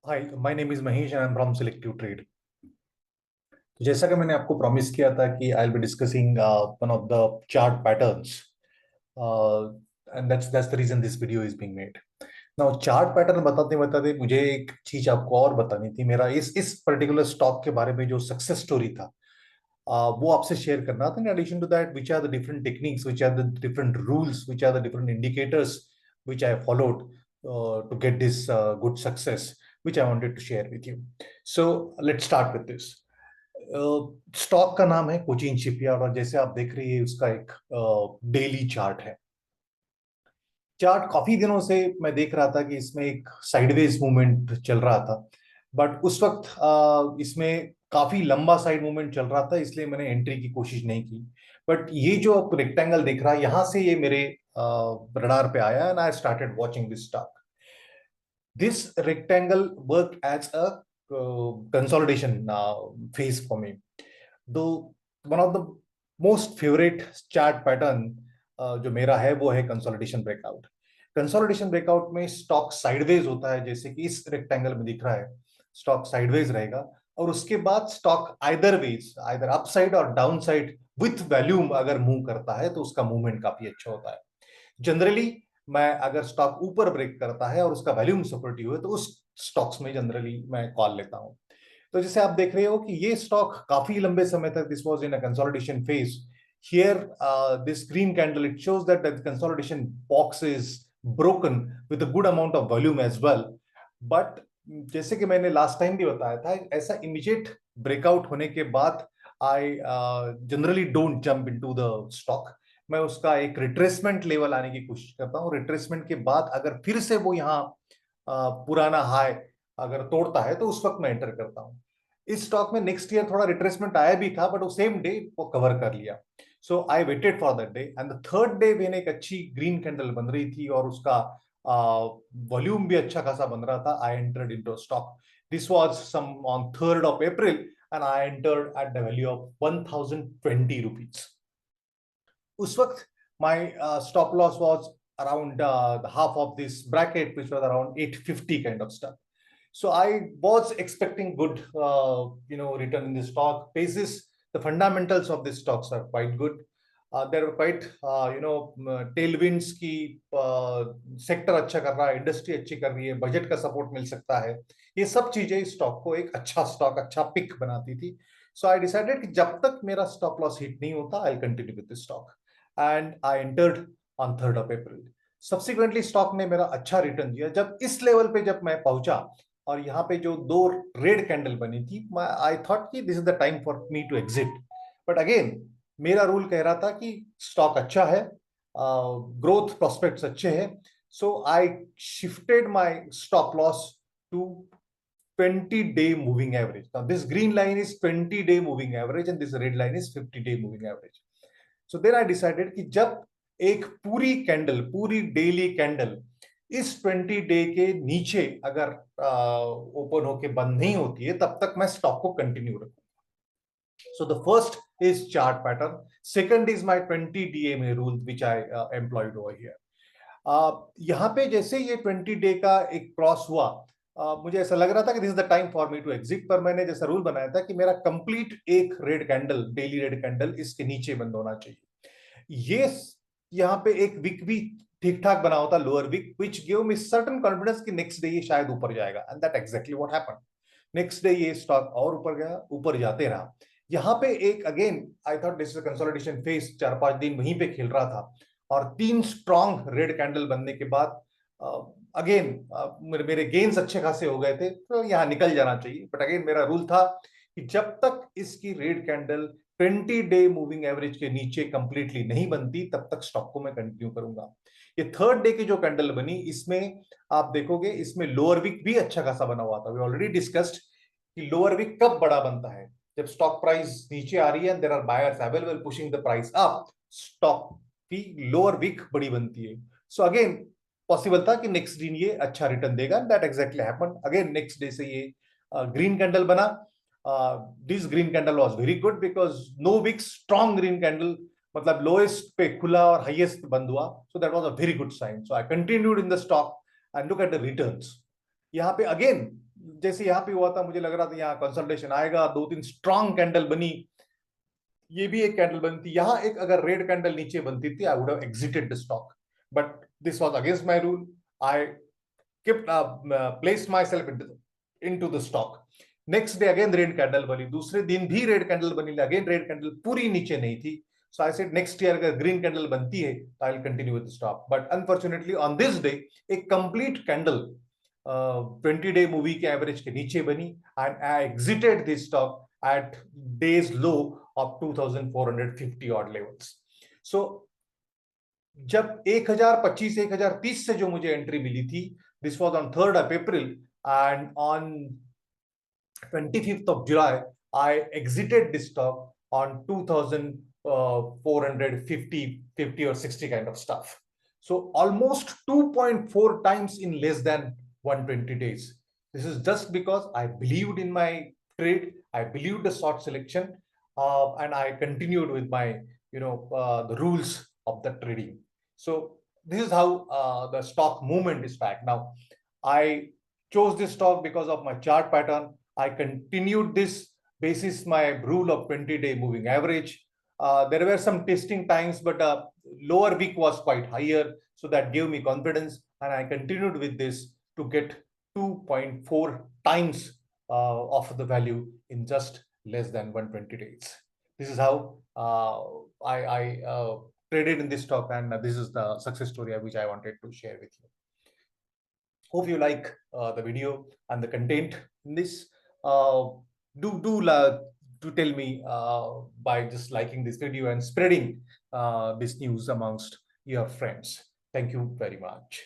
Hi, my name is Mahesh and I am from selective trade. तो जैसा कि मैंने आपको प्रॉमिस किया था कि I will be discussing one of the chart patterns, and that's the reason this video is being made. Now chart pattern बताते बताते मुझे एक चीज आपको और बतानी थी। मेरा इस पर्टिकुलर स्टॉक के बारे में जो सक्सेस स्टोरी था, वो आपसे शेयर करना था। In addition to that, which are the different techniques, which are the different rules, which are the different indicators which I followed to get this good success, which I wanted to share with you. So let's start with this. Stock का नाम है Cochin shipyard, और जैसे आप देख रही है उसका एक डेली चार्ट है। चार्ट काफी दिनों से मैं देख रहा था कि इसमें एक साइडवेज मूवमेंट चल रहा था, बट उस वक्त इसमें काफी लंबा साइड मूवमेंट चल रहा था, इसलिए मैंने एंट्री की कोशिश नहीं की। बट ये जो आप रेक्टेंगल देख रहा है, यहां से ये मेरे रडार पे आया and I started watching this stock. This rectangle worked as a consolidation phase for me. Though one of the most favorite chart pattern जो मेरा है वो है कंसोलिडेशन ब्रेकआउट। कंसोलिडेशन ब्रेकआउट में स्टॉक साइडवेज होता है, जैसे कि इस रेक्टेंगल में दिख रहा है। स्टॉक साइडवेज रहेगा और उसके बाद stock either ways, either upside और डाउन साइड विथ वॉल्यूम अगर मूव करता है तो उसका मूवमेंट काफी अच्छा होता है। जनरली मैं अगर स्टॉक ऊपर ब्रेक करता है और उसका वॉल्यूम सपोर्टिव है तो उस स्टॉक्स में जनरली मैं कॉल लेता हूं। तो जैसे आप देख रहे हो कि ये स्टॉक काफी लंबे समय तक this was in a consolidation phase. Here this green candle it shows that the consolidation box is broken with a good amount of volume as well. But जैसे कि मैंने लास्ट टाइम भी बताया था, ऐसा इमीडिएट ब्रेकआउट होने के बाद I generally don't jump into the stock. मैं उसका एक रिट्रेसमेंट लेवल आने की कोशिश करता हूँ। रिट्रेसमेंट के बाद अगर फिर से वो यहाँ पुराना हाई अगर तोड़ता है तो उस वक्त मैं एंटर करता हूँ। इस स्टॉक में नेक्स्ट ईयर थोड़ा रिट्रेसमेंट आया भी था, बट वो सेम डे वो कवर कर लिया। So I waited for that day and the third day मैंने एक अच्छी ग्रीन कैंडल बन रही थी और उसका वॉल्यूम भी अच्छा खासा बन रहा था। I entered into stock. This was some on 3rd of April and I entered at the value of 1020 rupees. उस वक्त my stop loss was around the half of this bracket, which was around 850 kind of stuff. So I was expecting good return in the stock basis. The fundamentals of these stocks are quite good. There were quite tailwinds की sector अच्छा कर रहा है, industry अच्छी कर रही है, budget का सपोर्ट मिल सकता है। ये सब चीजें इस स्टॉक को एक अच्छा स्टॉक, अच्छा पिक बनाती थी। सो आई डिसाइडेड कि जब तक मेरा स्टॉप लॉस हिट नहीं होता I continue with this stock and I entered on 3rd of April. Subsequently stock ने मेरा अच्छा रिटर्न दिया। जब इस लेवल पे जब मैं पहुंचा और यहाँ पे जो दो रेड कैंडल बनी थी, आई थॉट कि this is the time for me to exit. But again मेरा रूल कह रहा था कि स्टॉक अच्छा है, ग्रोथ प्रोस्पेक्ट्स अच्छे हैं। So I shifted my stop loss to 20-day moving average. Now this green line is 20-day moving average and this red line is 50-day moving average. So then I decided कि जब एक पूरी candle, पूरी daily candle इस 20 day के नीचे अगर open होके बंद नहीं होती है, तब तक मैं स्टॉक को कंटिन्यू रखूंगा। So the first is chart pattern, second is my 20 DMA rule which I employed over here. यहाँ पे जैसे ये 20 डे का एक क्रॉस हुआ, मुझे ऐसा लग रहा था कि this is the time for me to exit. पर मैंने जैसा रूल बनाया था कि मेरा कंप्लीट एक red candle, daily red candle इसके नीचे बंद होना चाहिए। ये यहाँ पे एक विक भी ठीक ठाक बना होता, lower wick, which give me certain confidence कि नेक्स्ट डे ये शायद ऊपर जाएगा, and that exactly what happened. Next day ये स्टॉक और ऊपर गया, ऊपर जाते रहा। यहाँ पे एक again I thought this is consolidation phase, 4-5 दिन वहीं पे खेल रहा था और 3 स्ट्रॉन्ग रेड कैंडल बनने के बाद अगेन मेरे गेन्स अच्छे खासे हो गए थे, तो यहाँ निकल जाना चाहिए। बट अगेन मेरा रूल था कि जब तक इसकी red candle 20 day moving average के नीचे कंप्लीटली नहीं बनती, तब तक स्टॉक को मैं कंटिन्यू करूंगा। ये 3rd डे की जो कैंडल बनी, इसमें आप देखोगे इसमें लोअर विक भी अच्छा खासा बना हुआ था। वी ऑलरेडी डिस्कस्ड कि लोअर विक कब बड़ा बनता है, जब स्टॉक प्राइस नीचे आ रही है and there are buyers available pushing the price up, stock की लोअर विक बड़ी बनती है। सो अगेन पॉसिबल था कि नेक्स्ट दिन ये अच्छा रिटर्न देगा, that exactly happened. Again next day से ये ग्रीन कैंडल बना। This green candle was very good because no wick, strong green candle, मतलब लोएस्ट पे खुला और हाईएस्ट बंद हुआ। So that was a very good sign. So I continued in the stock and look at the returns. यहाँ पे again जैसे यहाँ पे हुआ था, मुझे लग रहा था यहाँ कंसल्टेशन आएगा, 2-3 स्ट्रॉन्ग कैंडल बनी, ये भी एक कैंडल बनती, यहाँ एक अगर रेड कैंडल नीचे बनती थी, I would have exerted the stock, but this was against my rule. I kept placed myself into the stock. Next day again red candle बनी, दूसरे दिन भी रेड कैंडल बनी, अगेन रेड कैंडल, पूरी नीचे नहीं थी. सो आई सेड नेक्स्ट ईयर अगर ग्रीन कैंडल बनती है तो I will continue with the stock. But unfortunately on this day एक कंप्लीट कैंडल 20-day मूवी के एवरेज के नीचे बनी, and I exerted this stock at days low of 2450 odd levels. So जब 1025 1030 से जो मुझे एंट्री मिली थी, this was on 3rd of April, and on 25th of July I exited this stock on 2450 50 or 60 kind of stuff. So almost 2.4 times in less than 120 days. This is just because I believed in my trade, I believed the short selection, and I continued with my the rules of the trading. So this is how the stock movement is back. Now I chose this stock because of my chart pattern. I continued this basis my rule of 20-day moving average. There were some testing times, but lower week was quite higher, so that gave me confidence, and I continued with this to get 2.4 times of the value in just less than 120 days. This is how I traded in this stock, and this is the success story which I wanted to share with you. Hope you like the video and the content in this. Do tell me by just liking this video and spreading this news amongst your friends. Thank you very much.